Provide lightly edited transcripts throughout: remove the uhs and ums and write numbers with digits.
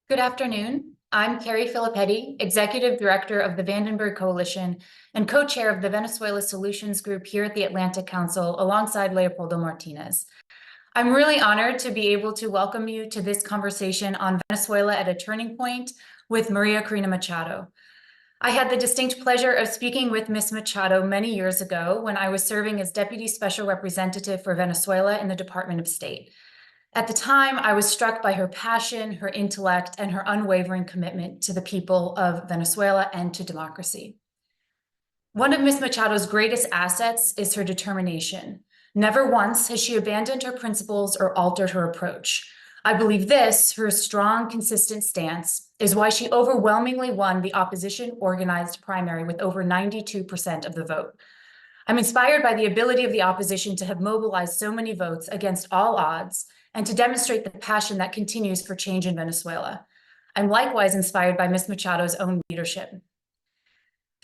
Good afternoon. I'm Carrie Filippetti, Executive Director of the Vandenberg Coalition and co-chair of the Venezuela Solutions Group here at the Atlantic Council alongside Leopoldo Martinez. I'm really honored to be able to welcome you to this conversation on Venezuela at a turning point with María Corina Machado. I had the distinct pleasure of speaking with Ms. Machado many years ago when I was serving as Deputy Special Representative for Venezuela in the Department of State. At the time, I was struck by her passion, her intellect, and her unwavering commitment to the people of Venezuela and to democracy. One of Ms. Machado's greatest assets is her determination. Never once has she abandoned her principles or altered her approach. I believe this, her strong, consistent stance, is why she overwhelmingly won the opposition-organized primary with over 92% of the vote. I'm inspired by the ability of the opposition to have mobilized so many votes against all odds and to demonstrate the passion that continues for change in Venezuela. I'm likewise inspired by Ms. Machado's own leadership.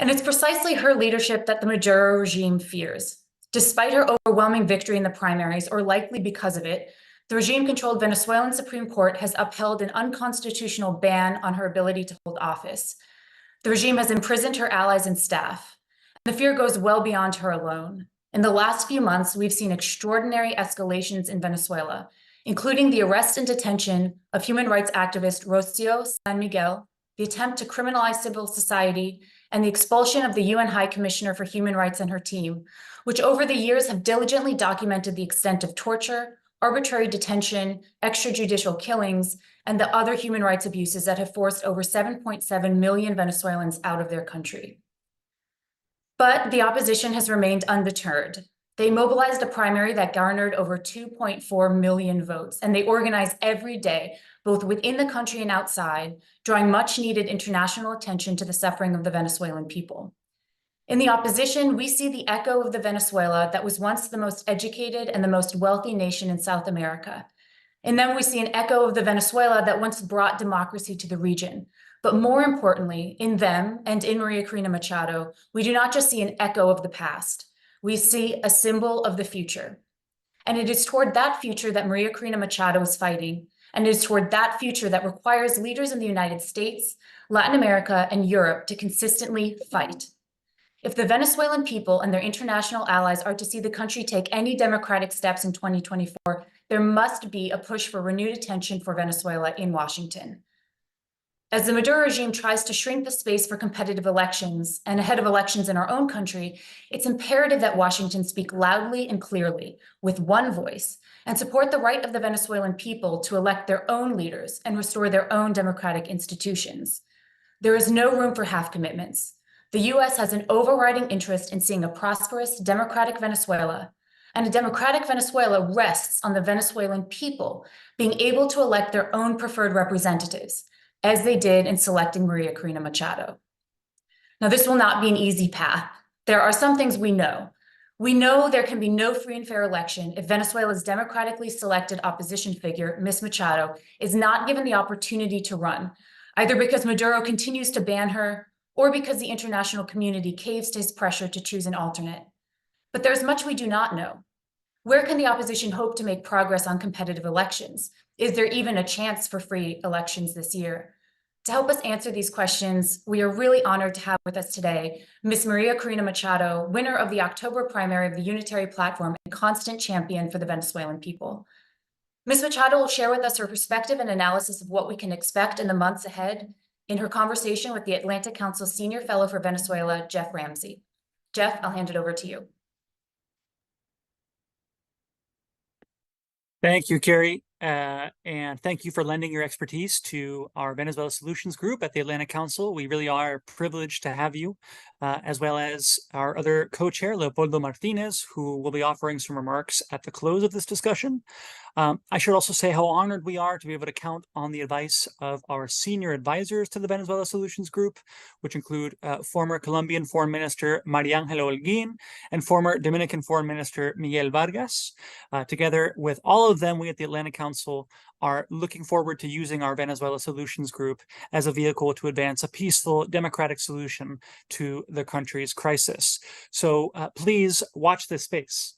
And it's precisely her leadership that the Maduro regime fears. Despite her overwhelming victory in the primaries, or likely because of it, the regime-controlled Venezuelan Supreme Court has upheld an unconstitutional ban on her ability to hold office. The regime has imprisoned her allies and staff. The fear goes well beyond her alone. In the last few months, we've seen extraordinary escalations in Venezuela, including the arrest and detention of human rights activist Rocio San Miguel, the attempt to criminalize civil society, and the expulsion of the UN High Commissioner for Human Rights and her team, which over the years have diligently documented the extent of torture, arbitrary detention, extrajudicial killings, and the other human rights abuses that have forced over 7.7 million Venezuelans out of their country. But the opposition has remained undeterred. They mobilized a primary that garnered over 2.4 million votes, and they organize every day, both within the country and outside, drawing much needed international attention to the suffering of the Venezuelan people. In the opposition, we see the echo of the Venezuela that was once the most educated and the most wealthy nation in South America. In them, we see an echo of the Venezuela that once brought democracy to the region. But more importantly, in them and in María Corina Machado, we do not just see an echo of the past. We see a symbol of the future. And it is toward that future that María Corina Machado is fighting. And it is toward that future that requires leaders in the United States, Latin America, and Europe to consistently fight. If the Venezuelan people and their international allies are to see the country take any democratic steps in 2024, there must be a push for renewed attention for Venezuela in Washington. As the Maduro regime tries to shrink the space for competitive elections and ahead of elections in our own country, it's imperative that Washington speak loudly and clearly with one voice and support the right of the Venezuelan people to elect their own leaders and restore their own democratic institutions. There is no room for half commitments. The US has an overriding interest in seeing a prosperous, democratic Venezuela, and a democratic Venezuela rests on the Venezuelan people being able to elect their own preferred representatives, as they did in selecting María Corina Machado. Now, this will not be an easy path. There are some things we know. We know there can be no free and fair election if Venezuela's democratically selected opposition figure, Ms. Machado, is not given the opportunity to run, either because Maduro continues to ban her or because the international community caves to his pressure to choose an alternate. But there's much we do not know. Where can the opposition hope to make progress on competitive elections? Is there even a chance for free elections this year? To help us answer these questions, we are really honored to have with us today Ms. María Corina Machado, winner of the October primary of the Unitary Platform and constant champion for the Venezuelan people. Ms. Machado will share with us her perspective and analysis of what we can expect in the months ahead in her conversation with the Atlantic Council Senior Fellow for Venezuela, Jeff Ramsey. Jeff, I'll hand it over to you. Thank you, Carrie, and thank you for lending your expertise to our Venezuela Solutions Group at the Atlantic Council. We really are privileged to have you, as well as our other co-chair, Leopoldo Martinez, who will be offering some remarks at the close of this discussion. I should also say how honored we are to be able to count on the advice of our senior advisors to the Venezuela Solutions Group, which include former Colombian Foreign Minister María Holguín and former Dominican Foreign Minister Miguel Vargas. Together with all of them, we at the Atlantic Council are looking forward to using our Venezuela Solutions Group as a vehicle to advance a peaceful, democratic solution to the country's crisis. So please watch this space.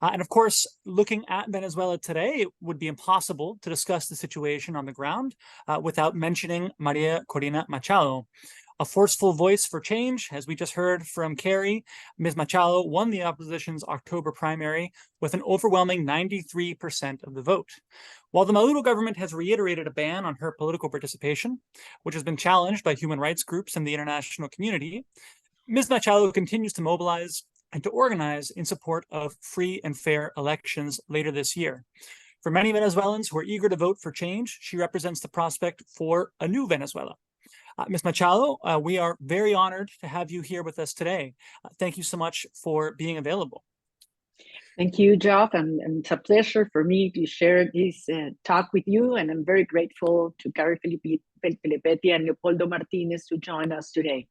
And of course, looking at Venezuela today, it would be impossible to discuss the situation on the ground without mentioning María Corina Machado, a forceful voice for change. As we just heard from Carrie, Ms. Machado won the opposition's October primary with an overwhelming 93% of the vote. While the Maduro government has reiterated a ban on her political participation, which has been challenged by human rights groups and the international community, Ms. Machado continues to mobilize and to organize in support of free and fair elections later this year. For many Venezuelans who are eager to vote for change, she represents the prospect for a new Venezuela. Ms. Machado, we are very honored to have you here with us today. Thank you so much for being available. Thank you, Geoff, and it's a pleasure for me to share this talk with you, and I'm very grateful to Carrie Filippetti and Leopoldo Martinez to join us today.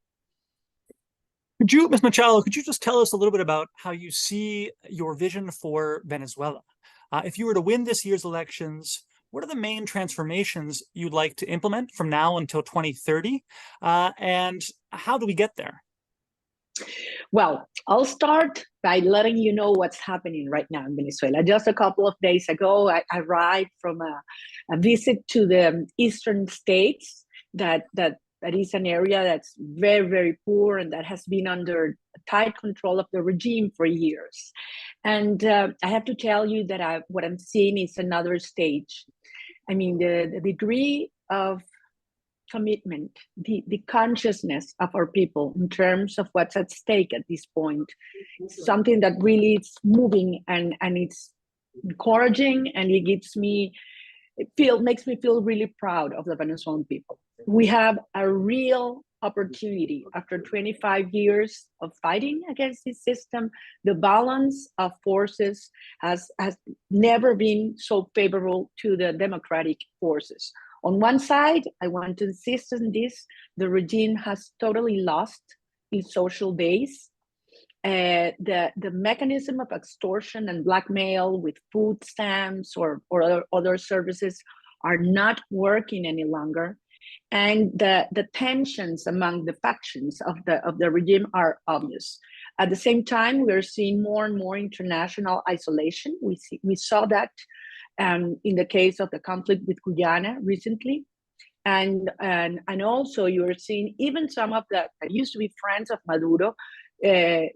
Ms. Machado, could you just tell us a little bit about how you see your vision for Venezuela? If you were to win this year's elections, what are the main transformations you'd like to implement from now until 2030? And how do we get there? Well, I'll start by letting you know what's happening right now in Venezuela. Just a couple of days ago, I arrived from a visit to the eastern states that is an area that's very, very poor and that has been under tight control of the regime for years. And I have to tell you that what I'm seeing is another stage. I mean, the degree of commitment, the consciousness of our people in terms of what's at stake at this point, something that really is moving and it's encouraging, and it makes me feel really proud of the Venezuelan people. We have a real opportunity after 25 years of fighting against this system. The balance of forces has never been so favorable to the democratic forces. On one side, I want to insist on this, the regime has totally lost its social base. The mechanism of extortion and blackmail with food stamps or other services are not working any longer. And the tensions among the factions of the regime are obvious. At the same time, we're seeing more and more international isolation. We saw that in the case of the conflict with Guyana recently. And also you're seeing even some of that used to be friends of Maduro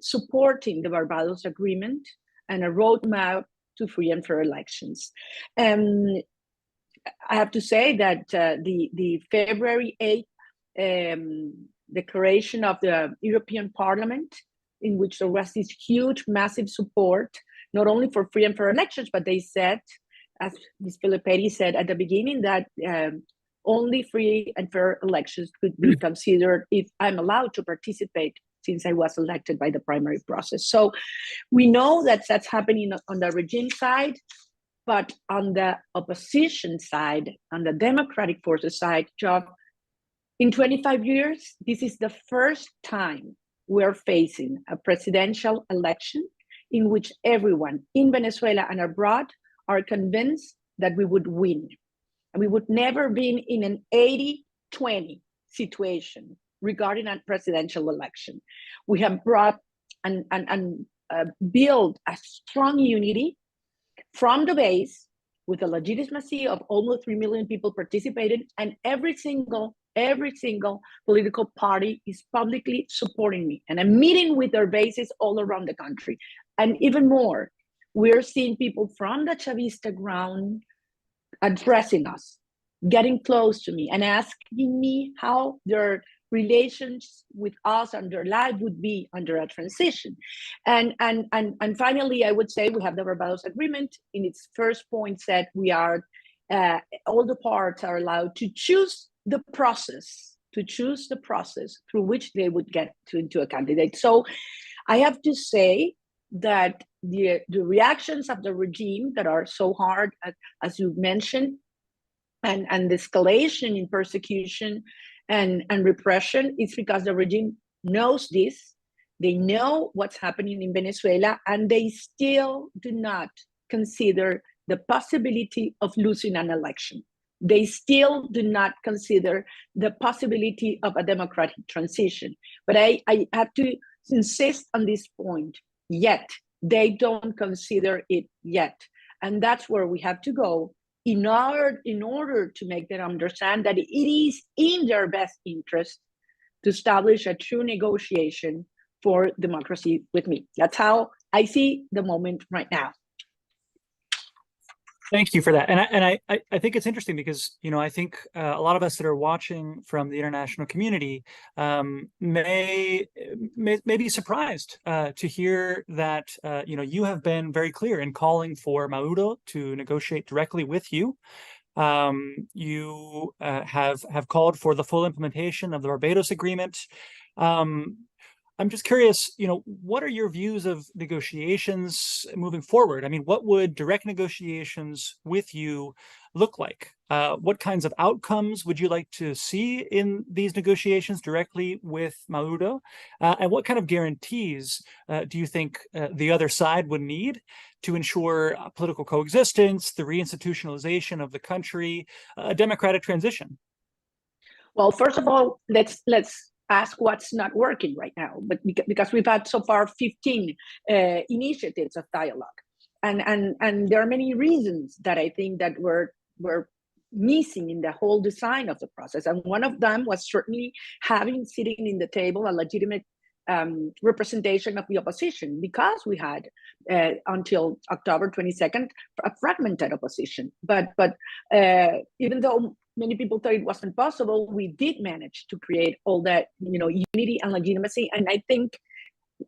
supporting the Barbados Agreement and a roadmap to free and fair elections. I have to say that the February 8th declaration of the European Parliament, in which there was this huge, massive support, not only for free and fair elections, but they said, as Ms. Filippetti said at the beginning, that only free and fair elections could be considered if I'm allowed to participate, since I was elected by the primary process. So we know that that's happening on the regime side, but on the opposition side, on the democratic forces side, Geoff, in 25 years, this is the first time we're facing a presidential election in which everyone in Venezuela and abroad are convinced that we would win. And we would never be in an 80-20 situation regarding a presidential election. We have brought and built a strong unity from the base with the legitimacy of almost 3 million people participating, and every single political party is publicly supporting me. And I'm meeting with their bases all around the country. And even more, we're seeing people from the Chavista ground addressing us, getting close to me and asking me how their relations with us and their life would be under a transition. And finally, I would say we have the Barbados Agreement. In its first point said we are, all the parts are allowed to choose the process through which they would get into a candidate. So I have to say that the reactions of the regime that are so hard, as you mentioned, and the escalation in persecution and repression is because the regime knows this. They know what's happening in Venezuela, and they still do not consider the possibility of losing an election. They still do not consider the possibility of a democratic transition. But I have to insist on this point. Yet, they don't consider it yet. And that's where we have to go in order to make them understand that it is in their best interest to establish a true negotiation for democracy with me. That's how I see the moment right now. Thank you for that. And I think it's interesting because, you know, I think a lot of us that are watching from the international community may be surprised to hear that, you know, you have been very clear in calling for Maduro to negotiate directly with you. You have called for the full implementation of the Barbados Agreement. I'm just curious, you know, what are your views of negotiations moving forward? I mean, what would direct negotiations with you look like? What kinds of outcomes would you like to see in these negotiations directly with Maduro? And what kind of guarantees do you think the other side would need to ensure political coexistence, the reinstitutionalization of the country, a democratic transition? Well, first of all, let's ask what's not working right now, but because we've had so far 15 initiatives of dialogue, and there are many reasons that I think that were missing in the whole design of the process, and one of them was certainly having sitting in the table a legitimate representation of the opposition, because we had until October 22nd a fragmented opposition. But even though many people thought it wasn't possible, we did manage to create all that, you know, unity and legitimacy. And I think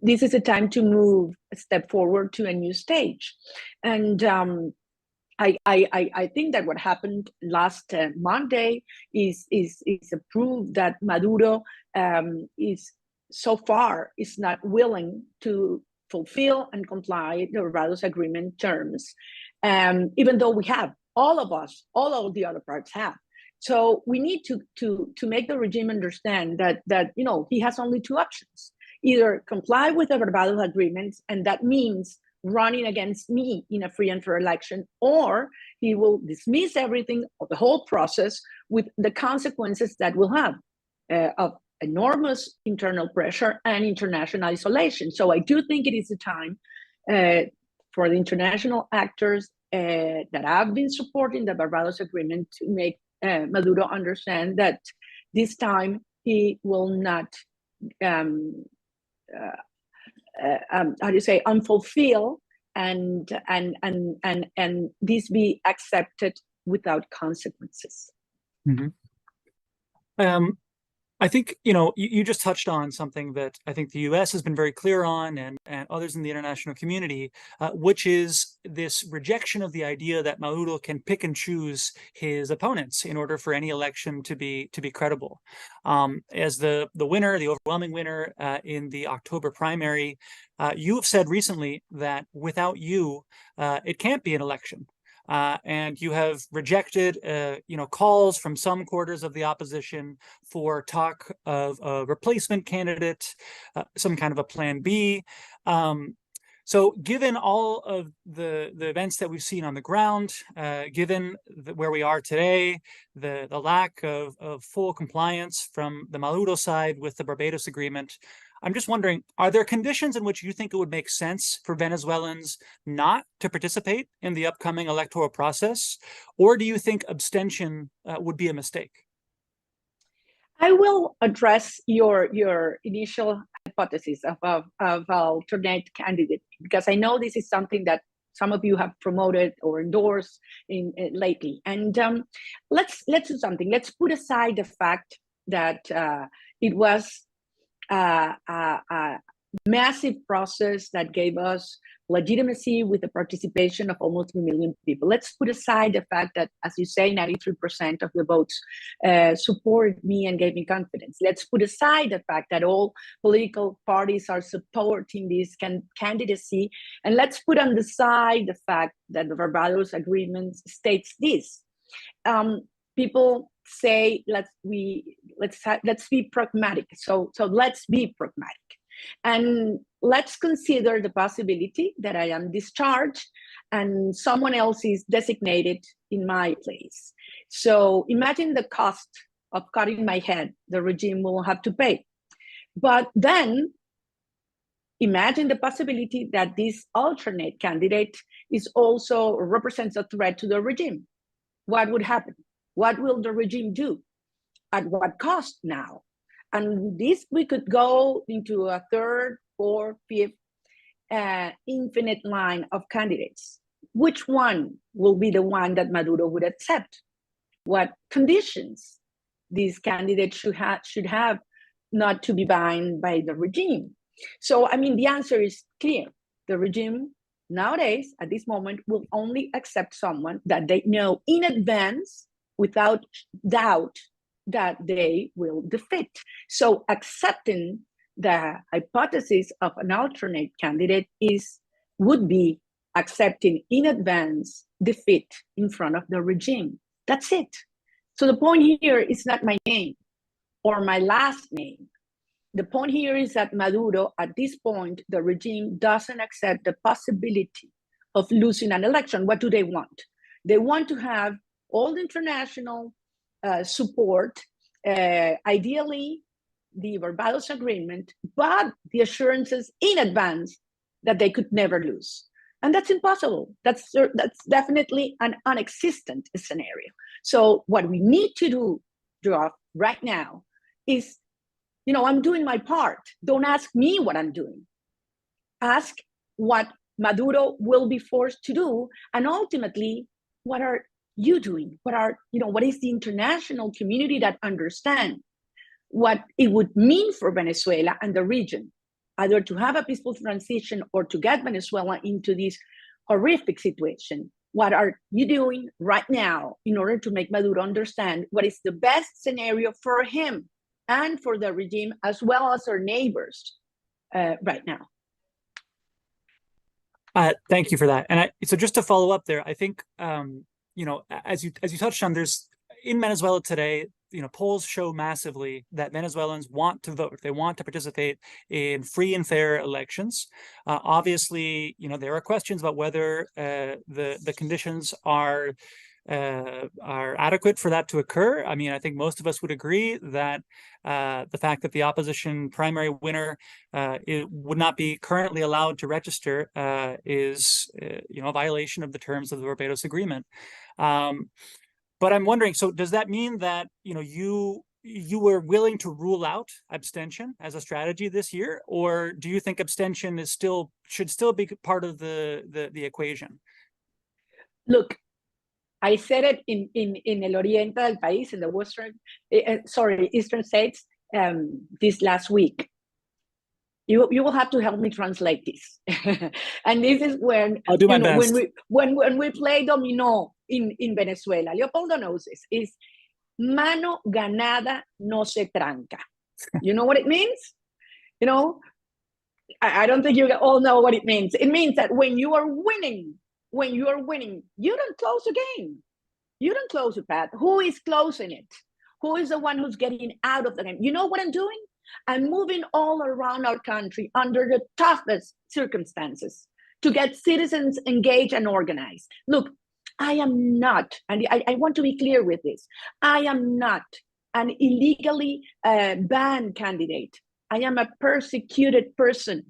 this is a time to move a step forward to a new stage. And I think that what happened last Monday is a proof that Maduro is so far is not willing to fulfill and comply the Barbados Agreement terms, even though we have, all of the other parts have. So we need to make the regime understand that you know, he has only two options: either comply with the Barbados agreements, and that means running against me in a free and fair election, or he will dismiss everything of the whole process with the consequences that will have of enormous internal pressure and international isolation. So I do think it is a time for the international actors that have been supporting the Barbados agreement to make Maduro understand that this time he will not, how do you say, unfulfill and this be accepted without consequences. Mm-hmm. I think, you know, you just touched on something that I think the U.S. has been very clear on, and others in the international community, which is this rejection of the idea that Maduro can pick and choose his opponents in order for any election to be credible. As the winner, the overwhelming winner in the October primary, you have said recently that without you, it can't be an election. And you have rejected, you know, calls from some quarters of the opposition for talk of a replacement candidate, some kind of a plan B. So given all of the events that we've seen on the ground, given where we are today, the lack of full compliance from the Maduro side with the Barbados Agreement, I'm just wondering, are there conditions in which you think it would make sense for Venezuelans not to participate in the upcoming electoral process? Or do you think abstention would be a mistake? I will address your initial hypothesis of alternate candidate, because I know this is something that some of you have promoted or endorsed lately. And let's do something. Let's put aside the fact that it was a massive process that gave us legitimacy with the participation of almost 3 million people. Let's put aside the fact that, as you say, 93% of the votes supported me and gave me confidence. Let's put aside the fact that all political parties are supporting this candidacy. And let's put on the side the fact that the Barbados Agreement states this. People say, let's be pragmatic. So let's be pragmatic. And let's consider the possibility that I am discharged and someone else is designated in my place. So imagine the cost of cutting my head the regime will have to pay. But then imagine the possibility that this alternate candidate is also represents a threat to the regime. What would happen? What will the regime do? At what cost now? And this, we could go into a third, fourth, fifth, infinite line of candidates. Which one will be the one that Maduro would accept? What conditions these candidates should have not to be bound by the regime? So, I mean, the answer is clear. The regime nowadays, at this moment, will only accept someone that they know in advance, without doubt, that they will defeat. So accepting the hypothesis of an alternate candidate would be accepting in advance defeat in front of the regime. That's it. So the point here is not my name or my last name. The point here is that Maduro, at this point, the regime doesn't accept the possibility of losing an election. What do they want? They want to have all the international support, ideally the Barbados Agreement, but the assurances in advance that they could never lose. And that's impossible. That's definitely an unexistent scenario. So what we need to do, Joff, right now is, I'm doing my part. Don't ask me what I'm doing. Ask what Maduro will be forced to do, and ultimately, what are you doing? What is the international community that understand what it would mean for Venezuela and the region, either to have a peaceful transition or to get Venezuela into this horrific situation? What are you doing right now in order to make Maduro understand what is the best scenario for him and for the regime, as well as our neighbors right now? Thank you for that. And so just to follow up there, I think, as you touched on, there's in Venezuela today, polls show massively that Venezuelans want to vote. They want to participate in free and fair elections. Obviously, there are questions about whether the conditions are adequate for that to occur. I mean, I think most of us would agree that the fact that the opposition primary winner would not be currently allowed to register is, a violation of the terms of the Barbados Agreement. But I'm wondering, so does that mean that, you were willing to rule out abstention as a strategy this year, or do you think abstention should still be part of the equation? Look, I said it in El Oriente del País, in the Eastern states, this last week. You will have to help me translate this. And this is when I'll do my best. When we play domino in Venezuela, Leopoldo knows this, is mano ganada no se tranca. You know what it means? I don't think you all know what it means. It means that when you are winning, you don't close the game. You don't close the path. Who is closing it? Who is the one who's getting out of the game? You know what I'm doing? I'm moving all around our country under the toughest circumstances to get citizens engaged and organized. Look, I am not, and I want to be clear with this, I am not an illegally banned candidate. I am a persecuted person,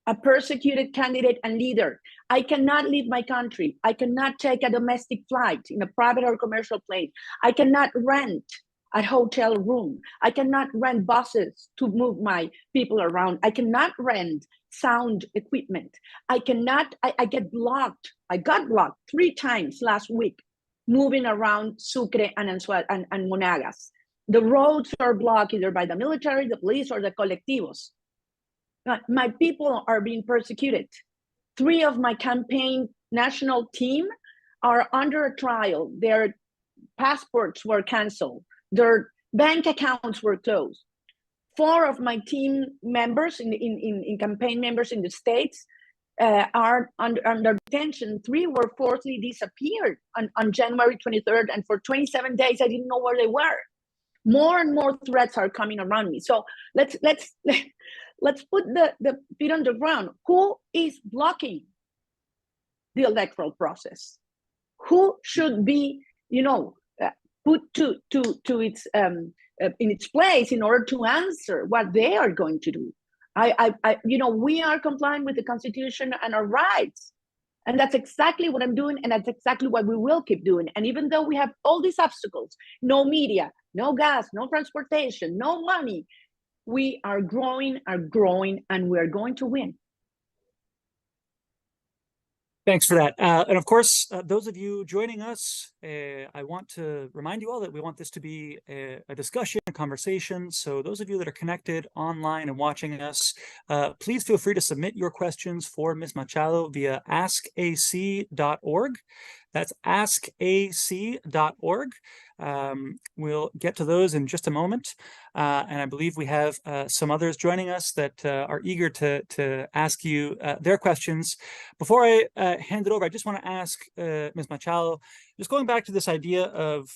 a persecuted candidate and leader. I cannot leave my country. I cannot take a domestic flight in a private or commercial plane. I cannot rent a hotel room. I cannot rent buses to move my people around. I cannot rent sound equipment. I get blocked. I got blocked 3 times last week, moving around Sucre and Monagas. The roads are blocked either by the military, the police, or the colectivos. My people are being persecuted. 3 of my campaign national team are under a trial. Their passports were canceled. Their bank accounts were closed. 4 of my team members in campaign members in the States are under detention. 3 were forcibly disappeared on January 23rd. And for 27 days, I didn't know where they were. More and more threats are coming around me. So let's put the feet on the ground. Who is blocking the electoral process? Who should be, put to its in its place in order to answer what they are going to do? We are complying with the Constitution and our rights. And that's exactly what I'm doing. And that's exactly what we will keep doing. And even though we have all these obstacles, no media, no gas, no transportation, no money, we are growing, and we're going to win. Thanks for that. And of course, those of you joining us, I want to remind you all that we want this to be a discussion, a conversation. So those of you that are connected online and watching us, please feel free to submit your questions for Ms. Machado via askac.org. That's askac.org. We'll get to those in just a moment. And I believe we have some others joining us that are eager to ask you their questions. Before I hand it over, I just want to ask Ms. Machado, just going back to this idea of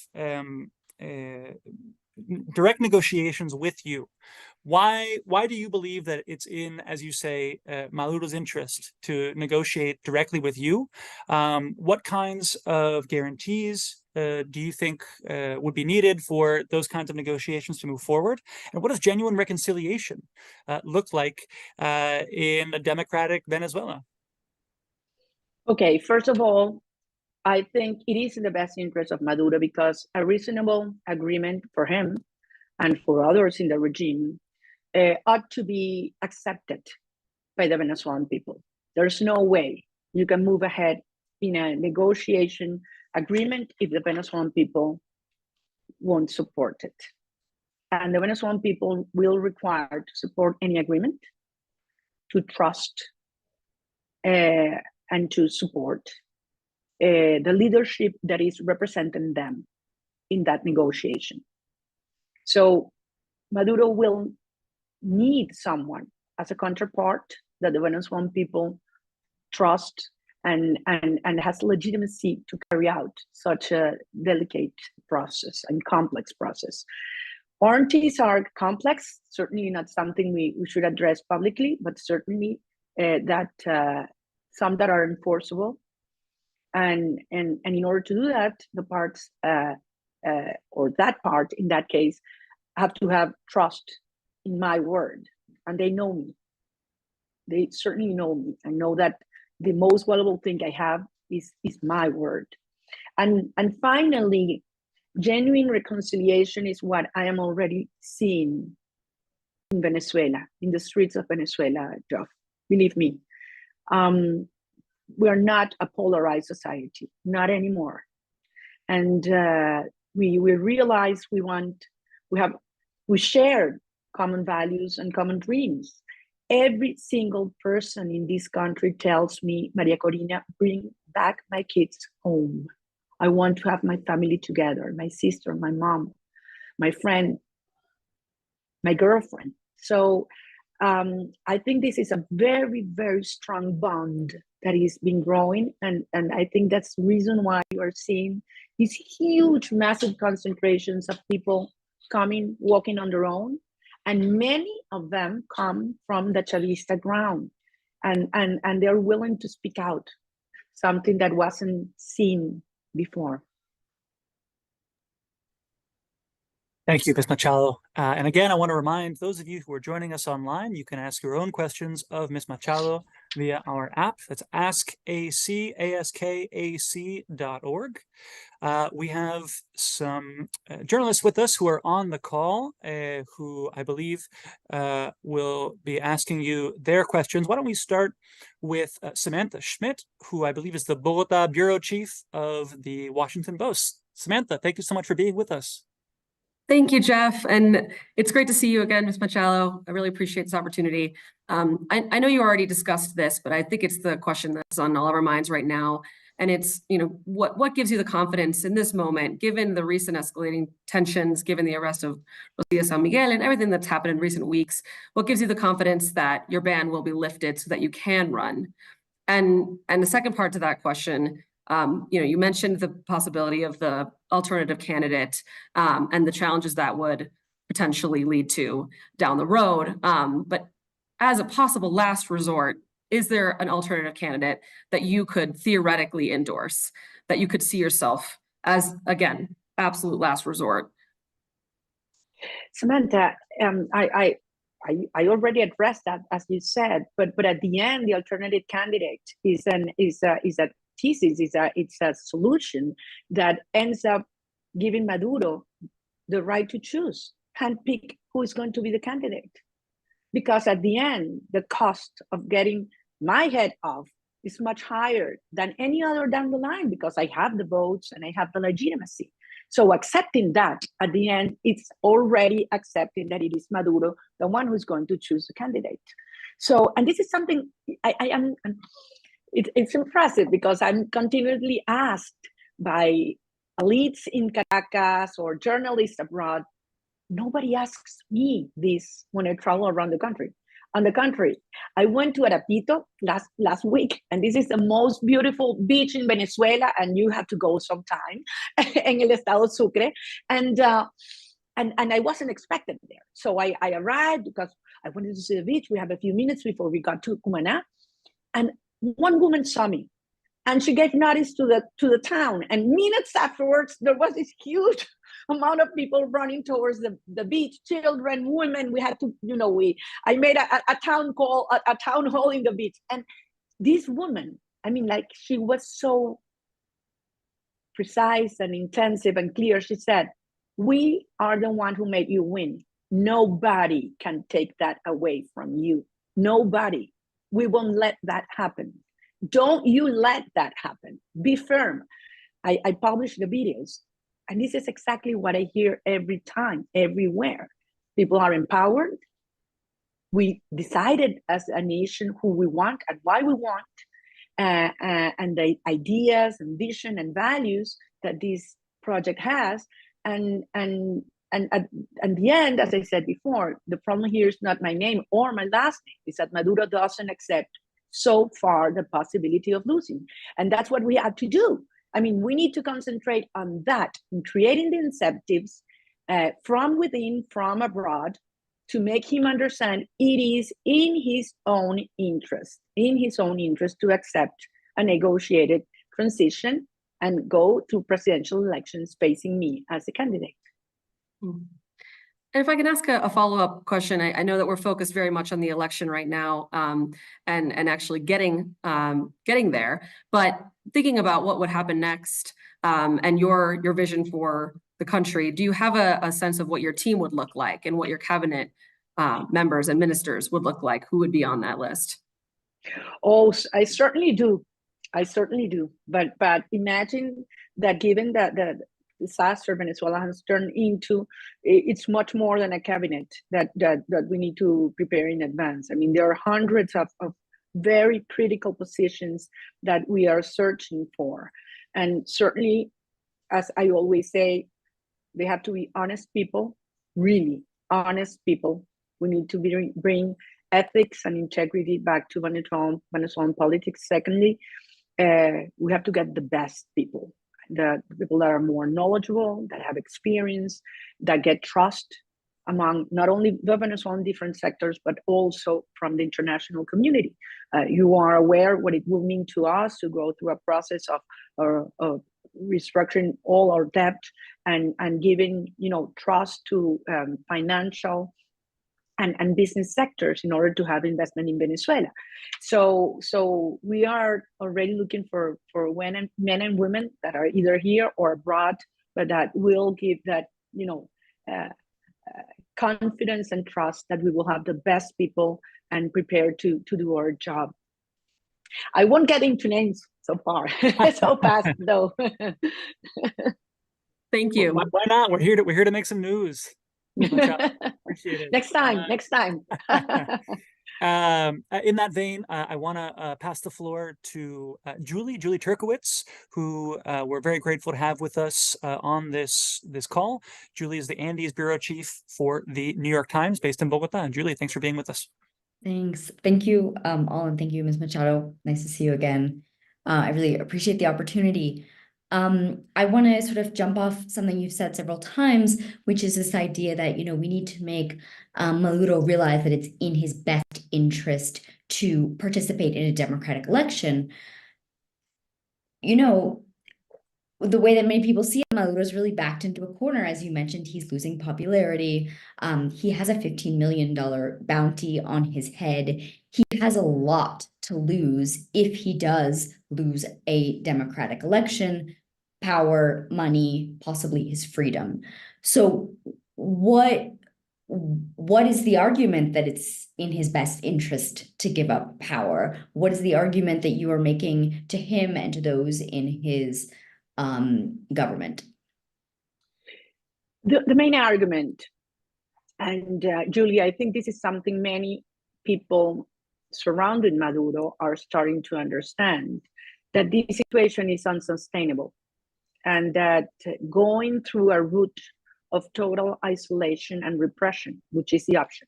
direct negotiations with you. Why do you believe that it's in, as you say, Maduro's interest to negotiate directly with you? What kinds of guarantees do you think would be needed for those kinds of negotiations to move forward? And what does genuine reconciliation look like in a democratic Venezuela? Okay, first of all, I think it is in the best interest of Maduro, because a reasonable agreement for him and for others in the regime ought to be accepted by the Venezuelan people. There's no way you can move ahead in a negotiation agreement if the Venezuelan people won't support it. And the Venezuelan people will require to support any agreement, to trust and to support the leadership that is representing them in that negotiation. So Maduro will need someone as a counterpart that the Venezuelan people trust and has legitimacy to carry out such a delicate process and complex process. Warranties are complex, certainly not something we should address publicly, but certainly that some that are enforceable. And in order to do that, the parts or that part in that case have to have trust in my word, and they know me. They certainly know me and know that the most valuable thing I have is my word. And finally, genuine reconciliation is what I am already seeing in Venezuela, in the streets of Venezuela, Geoff. Believe me, we are not a polarized society, not anymore. And we realize we share common values and common dreams. Every single person in this country tells me, María Corina, bring back my kids home. I want to have my family together, my sister, my mom, my friend, my girlfriend. So I think this is a very, very strong bond that is been growing. And I think that's the reason why you are seeing these huge, massive concentrations of people coming, walking on their own. And many of them come from the Chavista ground, and they're willing to speak out, something that wasn't seen before. Thank you, Ms. Machado. And again, I want to remind those of you who are joining us online, you can ask your own questions of Ms. Machado via our app. That's askac.org. We have some journalists with us who are on the call, who I believe will be asking you their questions. Why don't we start with Samantha Schmidt, who I believe is the Bogota bureau chief of the Washington Post. Samantha, thank you so much for being with us. Thank you, Jeff. And it's great to see you again, Ms. Machado. I really appreciate this opportunity. I know you already discussed this, but I think it's the question that's on all of our minds right now. And it's, what gives you the confidence in this moment, given the recent escalating tensions, given the arrest of Rosia San Miguel and everything that's happened in recent weeks, what gives you the confidence that your ban will be lifted so that you can run? And the second part to that question, you mentioned the possibility of the alternative candidate and the challenges that would potentially lead to down the road. But as a possible last resort, is there an alternative candidate that you could theoretically endorse, that you could see yourself as, again, absolute last resort? Samantha, I already addressed that, as you said, but at the end, the alternative candidate is a thesis, it's a solution that ends up giving Maduro the right to choose, handpick who is going to be the candidate. Because at the end, the cost of getting my head off is much higher than any other down the line, because I have the votes and I have the legitimacy. So accepting that at the end, it's already accepting that it is Maduro, the one who's going to choose the candidate. So, and this is something it's impressive, because I'm continually asked by elites in Caracas or journalists abroad. Nobody asks me this when I travel around the country. On the contrary, I went to Arapito last week, and this is the most beautiful beach in Venezuela, and you have to go sometime, en el estado Sucre, and I wasn't expected there. So I arrived because I wanted to see the beach. We have a few minutes before we got to Cumaná, and one woman saw me, and she gave notice to the town. And minutes afterwards, there was this huge amount of people running towards the beach, children, women. We had to, I made a town hall in the beach. And this woman, I mean, like, she was so precise and intensive and clear. She said, "We are the one who made you win. Nobody can take that away from you. Nobody. We won't let that happen. Don't you let that happen. Be firm." I published the videos. And this is exactly what I hear every time, everywhere. People are empowered. We decided as a nation who we want and why we want, and the ideas and vision and values that this project has. And at the end, as I said before, the problem here is not my name or my last name. It's that Maduro doesn't accept so far the possibility of losing. And that's what we have to do. I mean, we need to concentrate on that, in creating the incentives from within, from abroad, to make him understand it is in his own interest to accept a negotiated transition and go to presidential elections facing me as a candidate. And if I can ask a follow-up question, I know that we're focused very much on the election right now, and actually getting there. But thinking about what would happen next, and your vision for the country, do you have a sense of what your team would look like and what your cabinet members and ministers would look like? Who would be on that list? Oh, I certainly do. But imagine that, given that the disaster Venezuela has turned into, it's much more than a cabinet that we need to prepare in advance. I mean, there are hundreds of very critical positions that we are searching for. And certainly, as I always say, they have to be honest people, really honest people. We need to bring ethics and integrity back to Venezuelan politics. Secondly, we have to get the best people, the people that are more knowledgeable, that have experience, that get trust among not only the Venezuelan different sectors, but also from the international community. You are aware what it will mean to us to go through a process of restructuring all our debt and giving trust to financial and business sectors in order to have investment in Venezuela. So we are already looking for men and women that are either here or abroad, but that will give that confidence and trust that we will have the best people and prepared to do our job. I won't get into names so far, so fast though. Thank you. Why not? We're here to make some news. Appreciate it. Next time. In that vein, I want to pass the floor to Julie Turkowitz, who we're very grateful to have with us on this call. Julie is the Andes bureau chief for the New York Times, based in Bogota. And Julie, thanks for being with us. Thanks. Thank you all, and thank you, Ms. Machado. Nice to see you again. I really appreciate the opportunity. I want to sort of jump off something you've said several times, which is this idea that, we need to make Maduro realize that it's in his best interest to participate in a democratic election. The the way that many people see it, Maduro is really backed into a corner. As you mentioned, he's losing popularity. He has a $15 million bounty on his head. He has a lot to lose if he does lose a democratic election, power, money, possibly his freedom. So what is the argument that it's in his best interest to give up power? What is the argument that you are making to him and to those in his government? The main argument, and Julie, I think this is something many people surrounding Maduro are starting to understand, that this situation is unsustainable, and that going through a route of total isolation and repression, which is the option,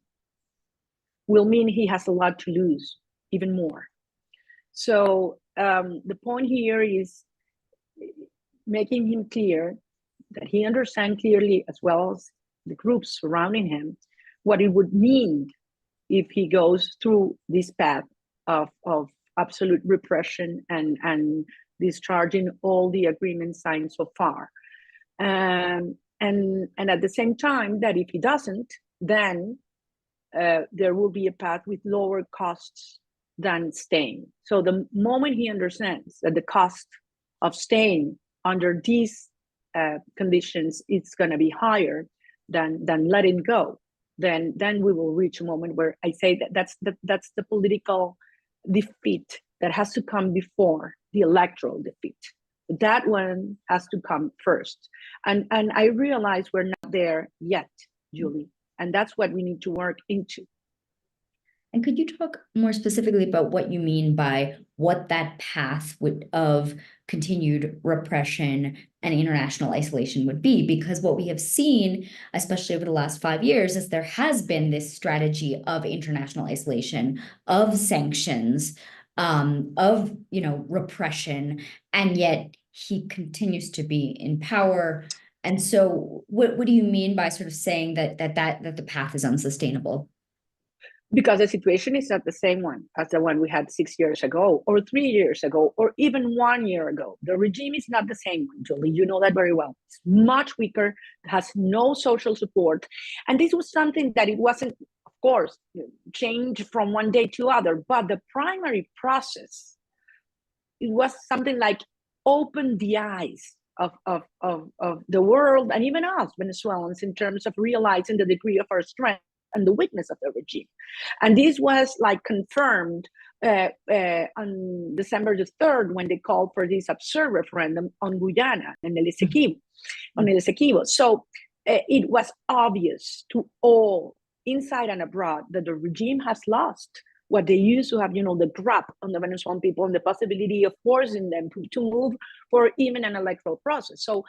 will mean he has a lot to lose, even more. So the point here is making him clear that he understands clearly, as well as the groups surrounding him, what it would mean if he goes through this path of absolute repression and discharging all the agreements signed so far. And at the same time, that if he doesn't, then there will be a path with lower costs than staying. So the moment he understands that the cost of staying under these conditions, it's going to be higher than letting go, then we will reach a moment where I say that's the political defeat that has to come before the electoral defeat. That one has to come first. And I realize we're not there yet, Julie, and that's what we need to work into. And could you talk more specifically about what you mean by what that path of continued repression and international isolation would be? Because what we have seen, especially over the last 5 years, is there has been this strategy of international isolation, of sanctions, of repression, and yet he continues to be in power. And so, what do you mean by sort of saying that the path is unsustainable? Because the situation is not the same one as the one we had 6 years ago, or 3 years ago, or even 1 year ago. The regime is not the same one, Julie. You know that very well. It's much weaker, has no social support. And this was something that it wasn't, of course, changed from one day to other, but the primary process, it was something like open the eyes of the world, and even us, Venezuelans, in terms of realizing the degree of our strength and the weakness of the regime. And this was like confirmed on December the 3rd, when they called for this absurd referendum on Guyana and El Essequibo. So it was obvious to all, inside and abroad, that the regime has lost what they used to have, the grip on the Venezuelan people and the possibility of forcing them to move for even an electoral process. So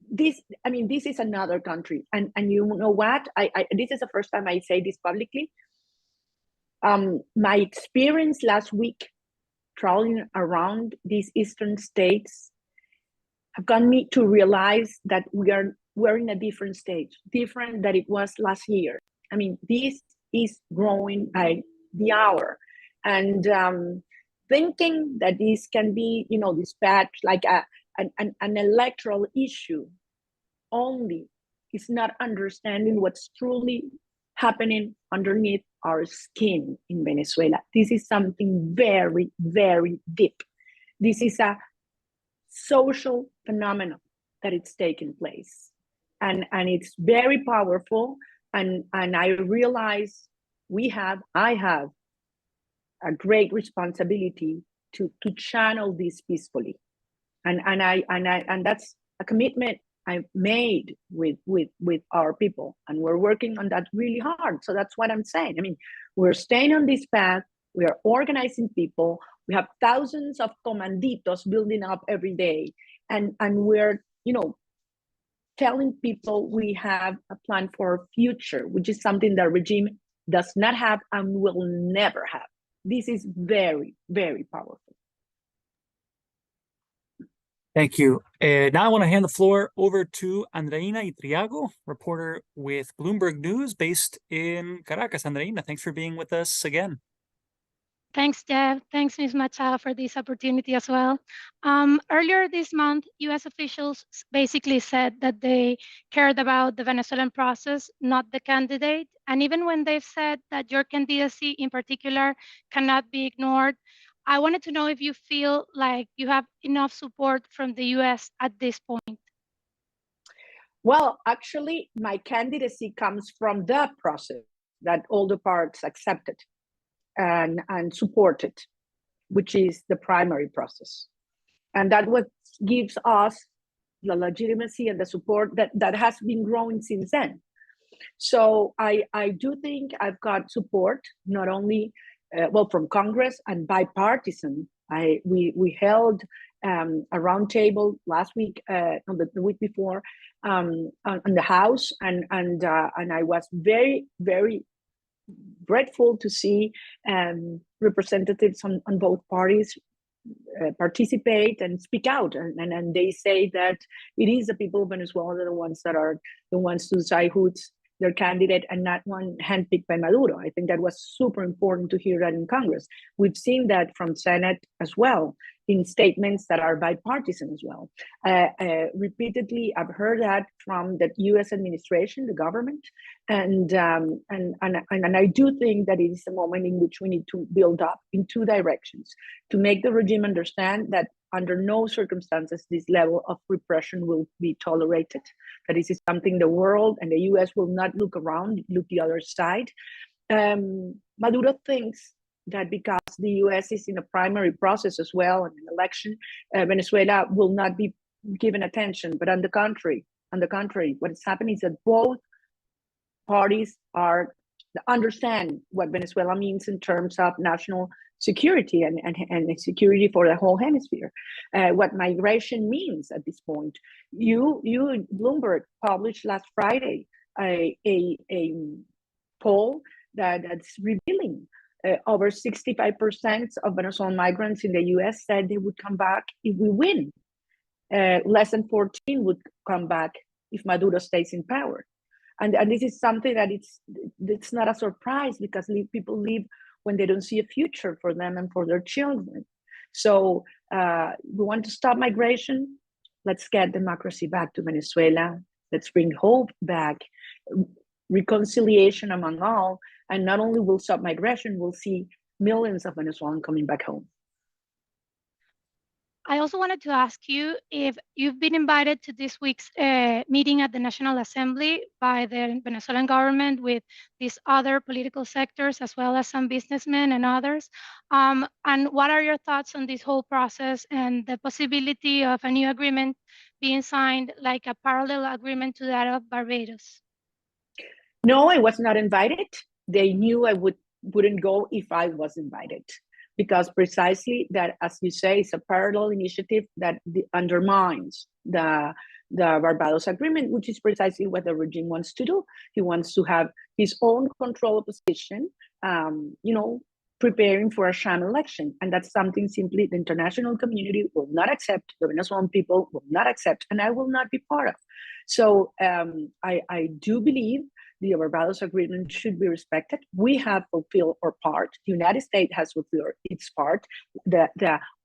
this is another country, and you know what? This is the first time I say this publicly. My experience last week traveling around these eastern states have gotten me to realize that we're in a different stage, different than it was last year. I mean, this is growing by the hour, and thinking that this can be, dispatched like an electoral issue only is not understanding what's truly happening underneath our skin in Venezuela. This is something very, very deep. This is a social phenomenon that it's taking place, and it's very powerful. And I realize I have a great responsibility to channel this peacefully, and that's a commitment I've made with our people, and we're working on that really hard. So that's what I'm saying. I mean, we're staying on this path. We are organizing people. We have thousands of comanditos building up every day, and we're telling people we have a plan for our future, which is something that regime does not have and will never have. This is very, very powerful. Thank you. Now I want to hand the floor over to Andreina Itriago, reporter with Bloomberg News based in Caracas. Andreina, thanks for being with us again. Thanks, Jeff. Thanks, Ms. Machado, for this opportunity as well. Earlier this month, U.S. officials basically said that they cared about the Venezuelan process, not the candidate. And even when they've said that your candidacy in particular cannot be ignored, I wanted to know if you feel like you have enough support from the U.S. at this point. Well, actually, my candidacy comes from the process that all the parts accepted and supported, which is the primary process. And that what gives us the legitimacy and the support that has been growing since then. So I do think I've got support, not only, well, from Congress and bipartisan. We held a roundtable last week, on the week before, on the House, and I was very, very grateful to see representatives on both parties participate and speak out, and they say that it is the people of Venezuela that are the ones that are the ones to decide who's their candidate and not one handpicked by Maduro. I think that was super important to hear that in Congress. We've seen that from Senate as well, in statements that are bipartisan as well. Repeatedly, I've heard that from the U.S. administration, the government, and I do think that it is a moment in which we need to build up in two directions to make the regime understand that under no circumstances this level of repression will be tolerated, that this is something the world and the US will not look around, look the other side. Maduro thinks that because the US is in a primary process as well, and an election, Venezuela will not be given attention. But on the contrary, what is happening is that both parties understand what Venezuela means in terms of national security and security for the whole hemisphere. What migration means at this point. You Bloomberg published last Friday a poll that's revealing over 65% of Venezuelan migrants in the US said they would come back if we win. Less than 14 would come back if Maduro stays in power. And this is something that it's not a surprise, because people leave when they don't see a future for them and for their children. So we want to stop migration. Let's get democracy back to Venezuela. Let's bring hope back, reconciliation among all. And not only will stop migration, we'll see millions of Venezuelans coming back home. I also wanted to ask you if you've been invited to this week's meeting at the National Assembly by the Venezuelan government with these other political sectors, as well as some businessmen and others. And what are your thoughts on this whole process and the possibility of a new agreement being signed, like a parallel agreement to that of Barbados? No, I was not invited. They knew I wouldn't go if I was invited, because precisely that, as you say, is a parallel initiative that undermines the Barbados Agreement, which is precisely what the regime wants to do. He wants to have his own control position, preparing for a sham election. And that's something simply the international community will not accept, the Venezuelan people will not accept, and I will not be part of. So I do believe the Barbados Agreement should be respected. We have fulfilled our part. The United States has fulfilled its part. The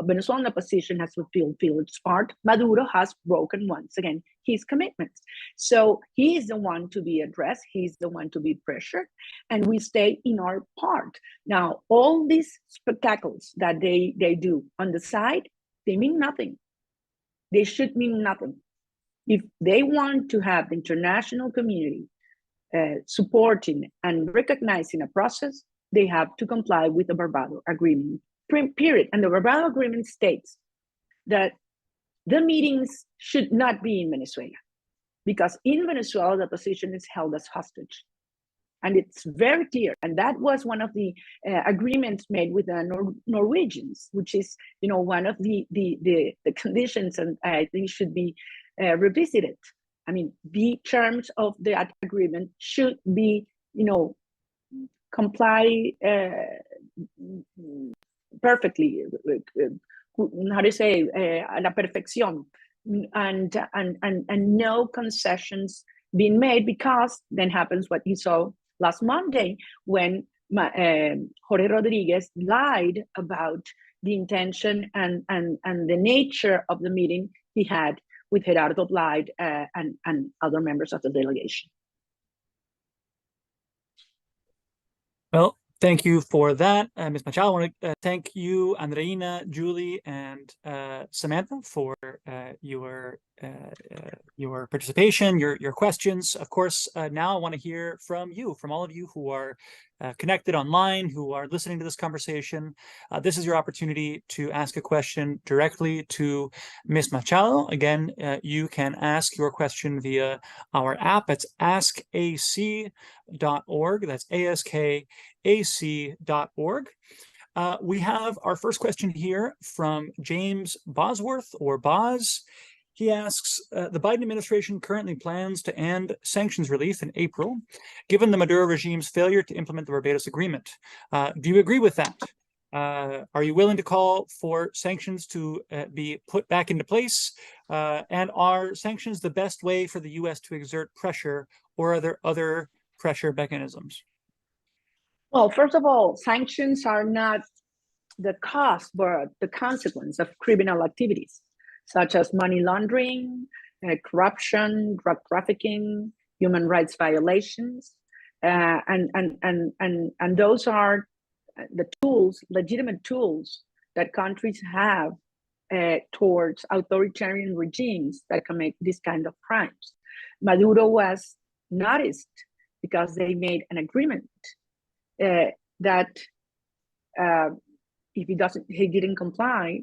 Venezuelan opposition has fulfilled its part. Maduro has broken, once again, his commitments. So he is the one to be addressed. He's the one to be pressured. And we stay in our part. Now, all these spectacles that they do on the side, they mean nothing. They should mean nothing. If they want to have the international community supporting and recognizing a process, they have to comply with the Barbados Agreement, period. And the Barbados Agreement states that the meetings should not be in Venezuela, because in Venezuela, the opposition is held as hostage. And it's very clear. And that was one of the agreements made with the Norwegians, which is, one of the conditions, and I think should be revisited. I mean, the terms of that agreement should be, comply perfectly. How to say, a la perfección, and no concessions being made, because then happens what you saw last Monday, when Jorge Rodriguez lied about the intention and the nature of the meeting he had with Gerardo Blyde and other members of the delegation. Well, thank you for that, Ms. Machado. I want to thank you, Andreina, Julie, and Samantha for your participation, your questions. Of course, now I want to hear from you, from all of you who are connected online, who are listening to this conversation. This is your opportunity to ask a question directly to Ms. Machado. Again, you can ask your question via our app. It's askac.org. That's askac.org. We have our first question here from James Bosworth, or Boz. He asks, the Biden administration currently plans to end sanctions relief in April, given the Maduro regime's failure to implement the Barbados Agreement. Do you agree with that? Are you willing to call for sanctions to be put back into place? And are sanctions the best way for the U.S. to exert pressure, or are there other pressure mechanisms? Well, first of all, sanctions are not the cause, but the consequence of criminal activities, such as money laundering, corruption, drug trafficking, human rights violations, and those are the tools, legitimate tools, that countries have towards authoritarian regimes that commit this kind of crimes. Maduro was noticed because they made an agreement that if he didn't comply,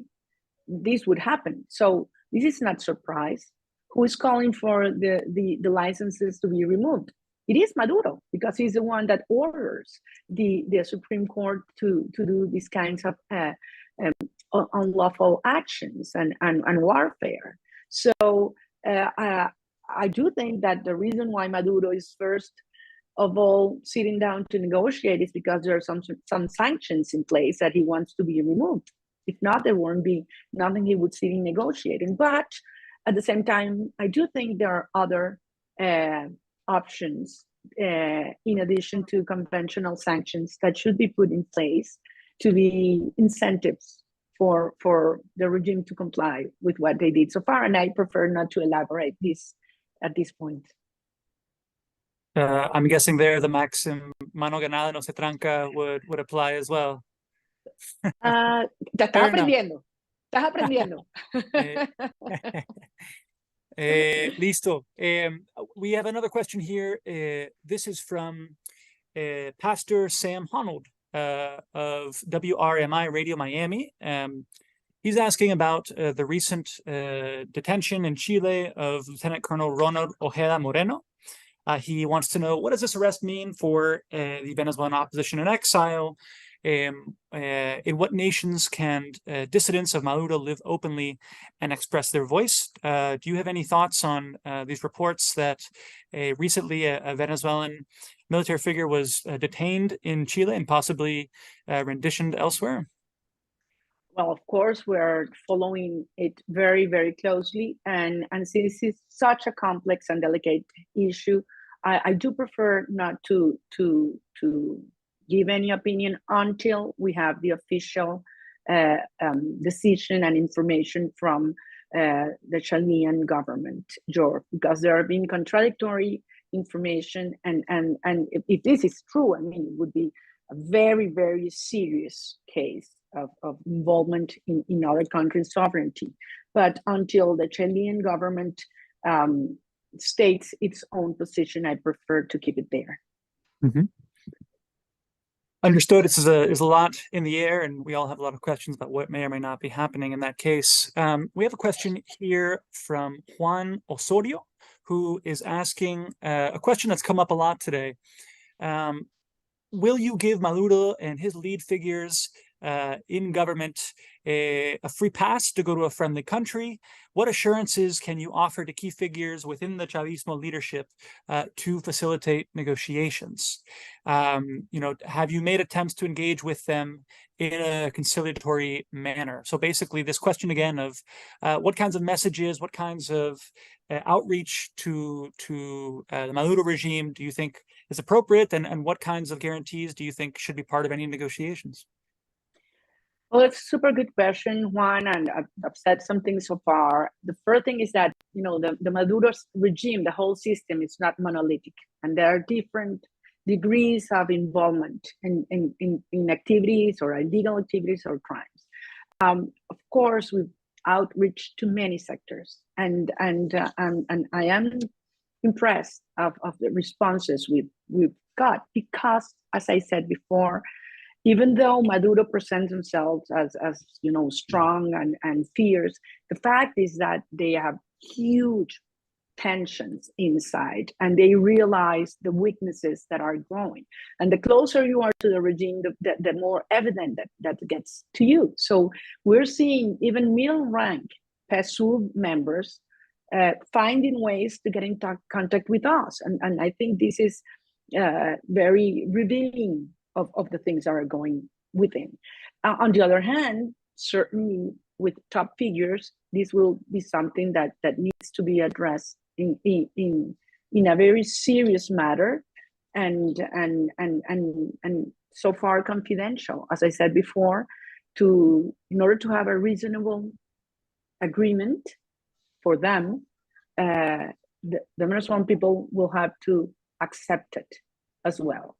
this would happen. So this is not surprise. Who is calling for the licenses to be removed? It is Maduro, because he's the one that orders the Supreme Court to do these kinds of unlawful actions and warfare. So I do think that the reason why Maduro is first of all sitting down to negotiate is because there are some sanctions in place that he wants to be removed. If not, there won't be nothing he would sit in negotiating. But at the same time, I do think there are other options in addition to conventional sanctions that should be put in place to be incentives for the regime to comply with what they did so far. And I prefer not to elaborate this at this point. I'm guessing there the maxim mano ganada no se tranca would apply as well. Te estás aprendiendo. Estás aprendiendo. Listo. We have another question here. This is from Pastor Sam Honold of WRMI Radio Miami. He's asking about the recent detention in Chile of Lieutenant Colonel Ronald Ojeda Moreno. He wants to know, what does this arrest mean for the Venezuelan opposition in exile? In what nations can dissidents of Maduro live openly and express their voice? Do you have any thoughts on these reports that recently a Venezuelan military figure was detained in Chile and possibly renditioned elsewhere? Well, of course, we're following it very, very closely. And since it's such a complex and delicate issue, I do prefer not to give any opinion until we have the official decision and information from the Chilean government, George, because there have been contradictory information. And if this is true, I mean, it would be a very, very serious case of involvement in other countries' sovereignty. But until the Chilean government states its own position, I prefer to keep it there. Mm-hmm. Understood. This is a lot in the air, and we all have a lot of questions about what may or may not be happening in that case. We have a question here from Juan Osorio, who is asking a question that's come up a lot today. Will you give Maduro and his lead figures in government a free pass to go to a friendly country? What assurances can you offer to key figures within the Chavismo leadership to facilitate negotiations? Have you made attempts to engage with them in a conciliatory manner? So basically this question again of what kinds of messages, what kinds of outreach to the Maduro regime do you think is appropriate, and what kinds of guarantees do you think should be part of any negotiations? Well, it's a super good question, Juan, and I've said something so far. The first thing is that, the Maduro's regime, the whole system is not monolithic, and there are different degrees of involvement in activities or illegal activities or crimes. Of course, we've outreached to many sectors, and I am impressed of the responses we've got, because, as I said before, even though Maduro presents themselves as strong and fierce, the fact is that they have huge tensions inside, and they realize the weaknesses that are growing. And the closer you are to the regime, the more evident that gets to you. So we're seeing even middle rank PSUV members finding ways to get in contact with us. And I think this is very revealing of the things that are going within. On the other hand, certainly with top figures, this will be something that needs to be addressed in a very serious matter, and so far confidential, as I said before, in order to have a reasonable agreement for them, the Venezuelan people will have to accept it as well.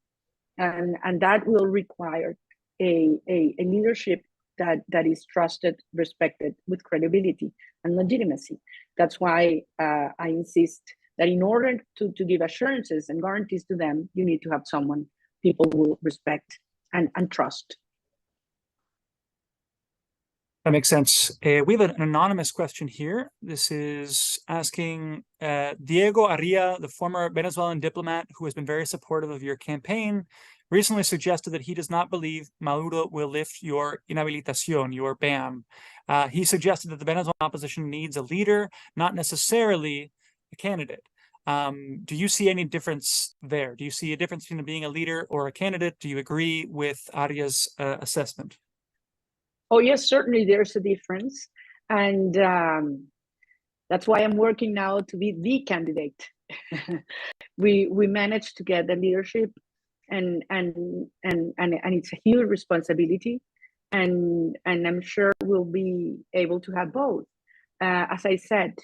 And that will require a leadership that is trusted, respected, with credibility and legitimacy. That's why I insist that in order to give assurances and guarantees to them, you need to have someone people will respect and trust. That makes sense. We have an anonymous question here. This is asking Diego Arria, the former Venezuelan diplomat who has been very supportive of your campaign, recently suggested that he does not believe Maduro will lift your inhabilitación, your ban. He suggested that the Venezuelan opposition needs a leader, not necessarily a candidate. Do you see any difference there? Do you see a difference between being a leader or a candidate? Do you agree with Aria's assessment? Oh, yes, certainly there's a difference. And that's why I'm working now to be the candidate. We managed to get the leadership, and it's a huge responsibility. And I'm sure we'll be able to have both. As I said,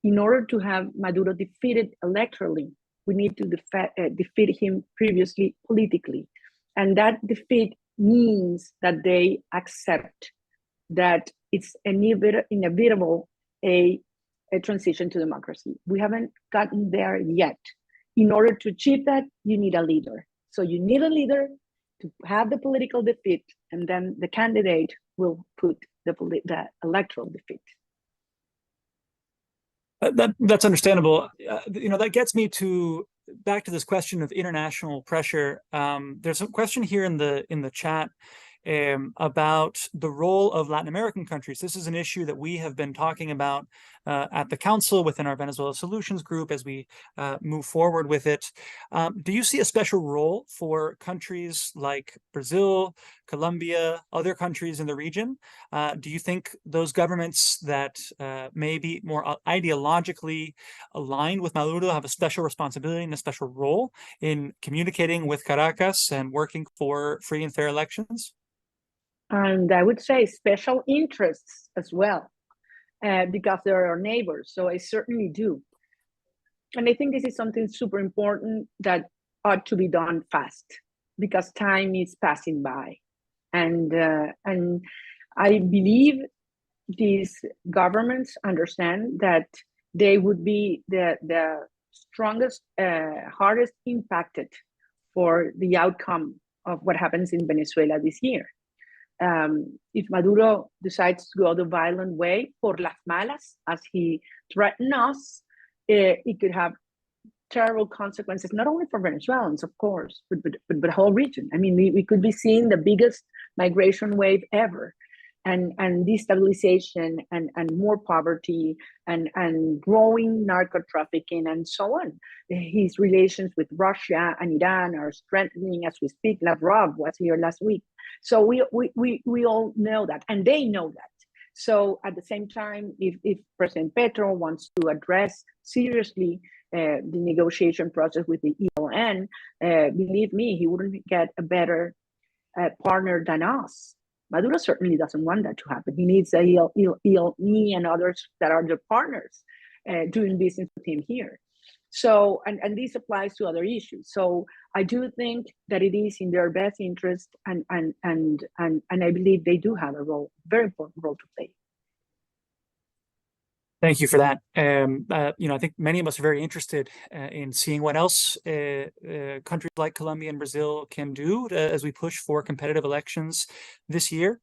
in order to have Maduro defeated electorally, we need to defeat him previously politically. And that defeat means that they accept that it's inevitable a transition to democracy. We haven't gotten there yet. In order to achieve that, you need a leader. So you need a leader to have the political defeat, and then the candidate will put the electoral defeat. That's understandable. That gets me back to this question of international pressure. There's a question here in the chat about the role of Latin American countries. This is an issue that we have been talking about at the Council within our Venezuela Solutions Group as we move forward with it. Do you see a special role for countries like Brazil, Colombia, other countries in the region? Do you think those governments that may be more ideologically aligned with Maduro have a special responsibility and a special role in communicating with Caracas and working for free and fair elections? And I would say special interests as well, because they're our neighbors. So I certainly do. And I think this is something super important that ought to be done fast, because time is passing by. And I believe these governments understand that they would be the strongest, hardest impacted for the outcome of what happens in Venezuela this year. If Maduro decides to go the violent way, por las malas, as he threatened us, it could have terrible consequences, not only for Venezuelans, of course, but the whole region. I mean, we could be seeing the biggest migration wave ever, and destabilization and more poverty and growing narco trafficking and so on. His relations with Russia and Iran are strengthening as we speak. Lavrov was here last week. So we all know that, and they know that. So at the same time, if President Petro wants to address seriously the negotiation process with the ELN, believe me, he wouldn't get a better partner than us. Maduro certainly doesn't want that to happen. He needs the ELN and others that are the partners doing business with him here. So, and this applies to other issues. So I do think that it is in their best interest, and I believe they do have a role, very important role to play. Thank you for that. I think many of us are very interested in seeing what else countries like Colombia and Brazil can do as we push for competitive elections this year.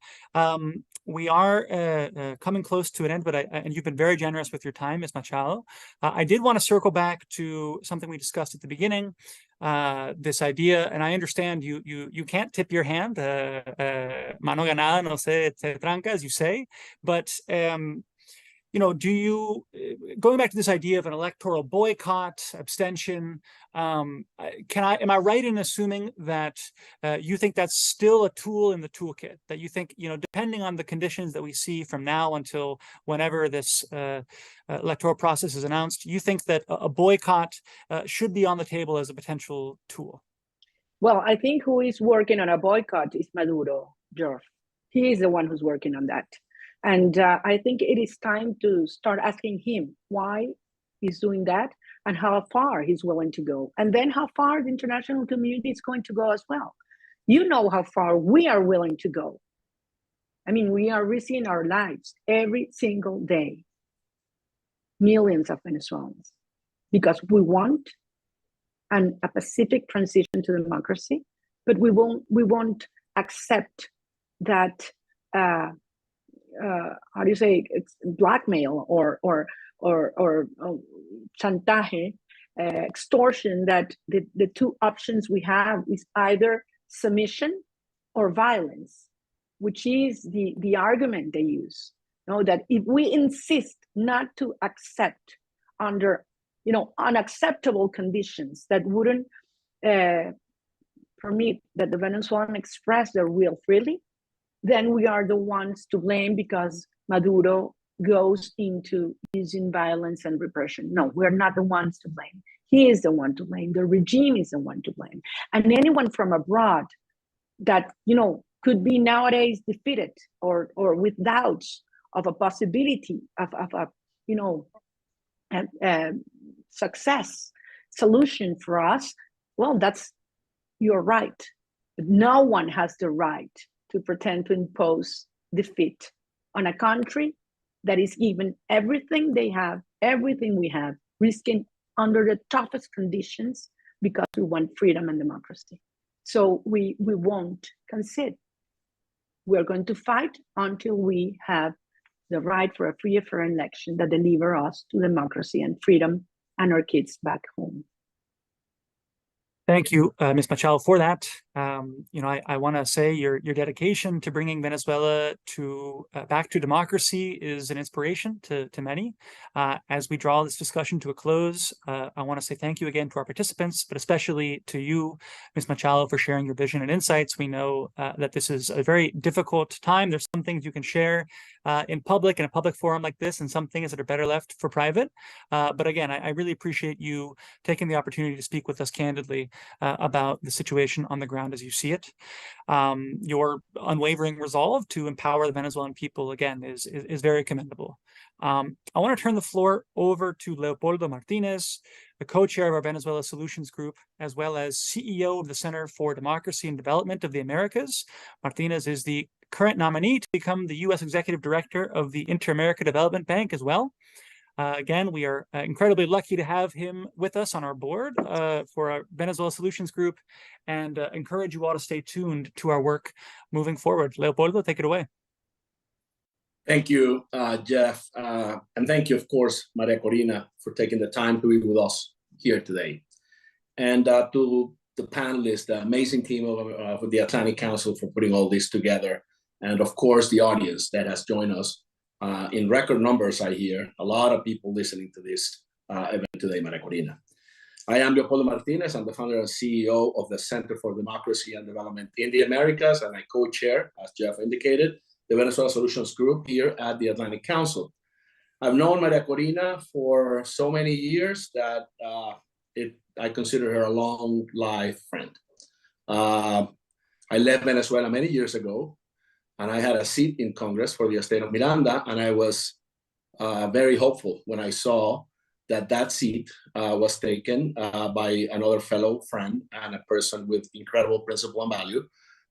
We are coming close to an end, but and you've been very generous with your time, Ms. Machado. I did want to circle back to something we discussed at the beginning, this idea, and I understand you can't tip your hand, mano ganada no se tranca, as you say, but do you, going back to this idea of an electoral boycott, abstention, am I right in assuming that you think that's still a tool in the toolkit, that you think, depending on the conditions that we see from now until whenever this electoral process is announced, you think that a boycott should be on the table as a potential tool? Well, I think who is working on a boycott is Maduro, George. He is the one who's working on that. And I think it is time to start asking him why he's doing that and how far he's willing to go. And then how far the international community is going to go as well. You know how far we are willing to go. I mean, we are risking our lives every single day. Millions of Venezuelans. Because we want a pacific transition to democracy, but we won't accept that how do you say, it's blackmail or chantaje, extortion, that the two options we have is either submission or violence, which is the argument they use. That if we insist not to accept under unacceptable conditions that wouldn't permit that the Venezuelans express their will freely, then we are the ones to blame because Maduro goes into using violence and repression. No, we're not the ones to blame. He is the one to blame. The regime is the one to blame. And anyone from abroad that, could be nowadays defeated or with doubts of a possibility of a success solution for us, well, that's your right. But no one has the right to pretend to impose defeat on a country that is given everything they have, everything we have, risking under the toughest conditions because we want freedom and democracy. So we won't concede. We're going to fight until we have the right for a free and fair election that deliver us to democracy and freedom and our kids back home. Thank you, Ms. Machado, for that. I want to say your dedication to bringing Venezuela back to democracy is an inspiration to many. As we draw this discussion to a close, I want to say thank you again to our participants, but especially to you, Ms. Machado, for sharing your vision and insights. We know that this is a very difficult time. There's some things you can share in public, in a public forum like this, and some things that are better left for private. But again, I really appreciate you taking the opportunity to speak with us candidly about the situation on the ground as you see it. Your unwavering resolve to empower the Venezuelan people, again, is very commendable. I want to turn the floor over to Leopoldo Martinez, the co-chair of our Venezuela Solutions Group, as well as CEO of the Center for Democracy and Development of the Americas. Martinez is the current nominee to become the U.S. Executive Director of the Inter-America Development Bank as well. Again, we are incredibly lucky to have him with us on our board for our Venezuela Solutions Group, and encourage you all to stay tuned to our work moving forward. Leopoldo, take it away. Thank you, Jeff. And thank you, of course, María Corina, for taking the time to be with us here today. And to the panelists, the amazing team of the Atlantic Council for putting all this together. And of course, the audience that has joined us in record numbers, I hear. A lot of people listening to this event today, María Corina. I am Leopoldo Martinez. I'm the founder and CEO of the Center for Democracy and Development in the Americas, and I co-chair, as Jeff indicated, the Venezuela Solutions Group here at the Atlantic Council. I've known Maria Corina for so many years that I consider her a long life friend. I left Venezuela many years ago, and I had a seat in Congress for the state of Miranda, and I was very hopeful when I saw that seat was taken by another fellow friend and a person with incredible principle and value,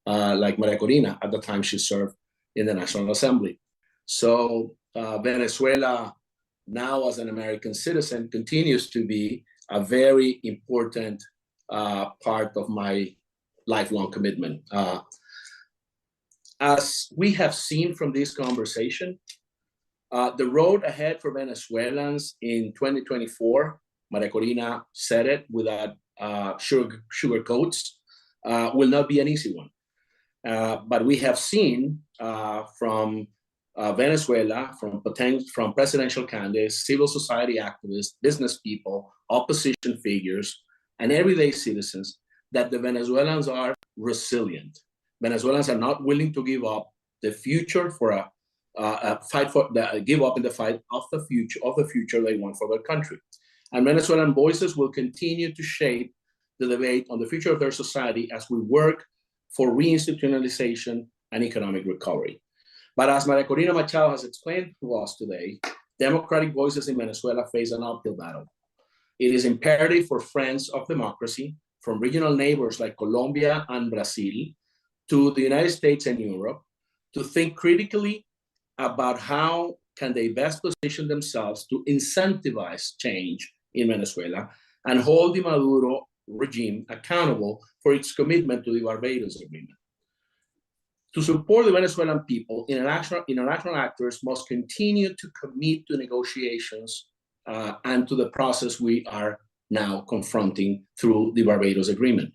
like Maria Corina. At the time, she served in the National Assembly. So Venezuela, now as an American citizen, continues to be a very important part of my lifelong commitment. As we have seen from this conversation, the road ahead for Venezuelans in 2024, Maria Corina said it without sugar coats, will not be an easy one. But we have seen from Venezuela, from presidential candidates, civil society activists, business people, opposition figures, and everyday citizens that the Venezuelans are resilient. Venezuelans are not willing to give up the future for give up in the fight of the future they want for their country. And Venezuelan voices will continue to shape the debate on the future of their society as we work for reinstitutionalization and economic recovery. But as María Corina Machado has explained to us today, democratic voices in Venezuela face an uphill battle. It is imperative for friends of democracy, from regional neighbors like Colombia and Brazil, to the United States and Europe, to think critically about how can they best position themselves to incentivize change in Venezuela and hold the Maduro regime accountable for its commitment to the Barbados Agreement. To support the Venezuelan people, international actors must continue to commit to negotiations and to the process we are now confronting through the Barbados Agreement.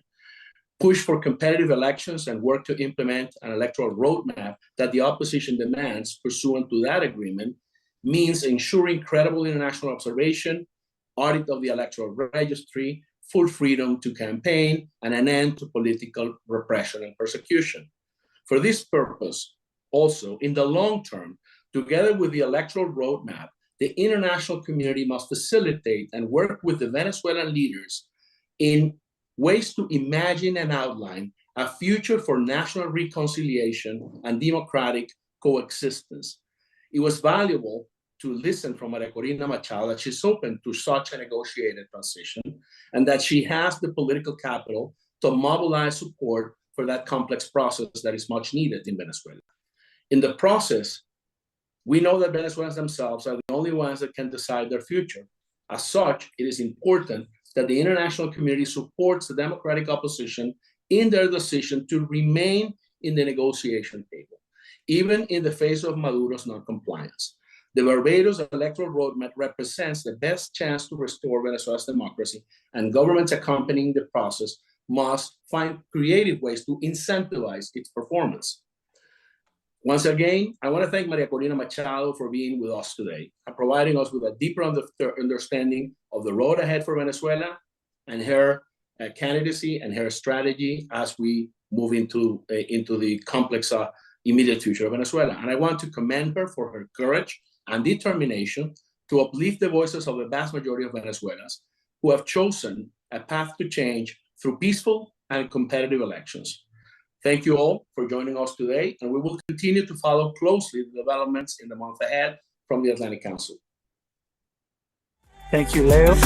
Push for competitive elections and work to implement an electoral roadmap that the opposition demands pursuant to that agreement means ensuring credible international observation, audit of the electoral registry, full freedom to campaign, and an end to political repression and persecution. For this purpose, also, in the long term, together with the electoral roadmap, the international community must facilitate and work with the Venezuelan leaders in ways to imagine and outline a future for national reconciliation and democratic coexistence. It was valuable to listen from María Corina Machado that she's open to such a negotiated transition and that she has the political capital to mobilize support for that complex process that is much needed in Venezuela. In the process, we know that Venezuelans themselves are the only ones that can decide their future. As such, it is important that the international community supports the democratic opposition in their decision to remain in the negotiation table, even in the face of Maduro's non-compliance. The Barbados electoral roadmap represents the best chance to restore Venezuela's democracy, and governments accompanying the process must find creative ways to incentivize its performance. Once again, I want to thank María Corina Machado for being with us today and providing us with a deeper understanding of the road ahead for Venezuela and her candidacy and her strategy as we move into the complex immediate future of Venezuela. And I want to commend her for her courage and determination to uplift the voices of the vast majority of Venezuelans who have chosen a path to change through peaceful and competitive elections. Thank you all for joining us today, and we will continue to follow closely the developments in the month ahead from the Atlantic Council. Thank you, Leo.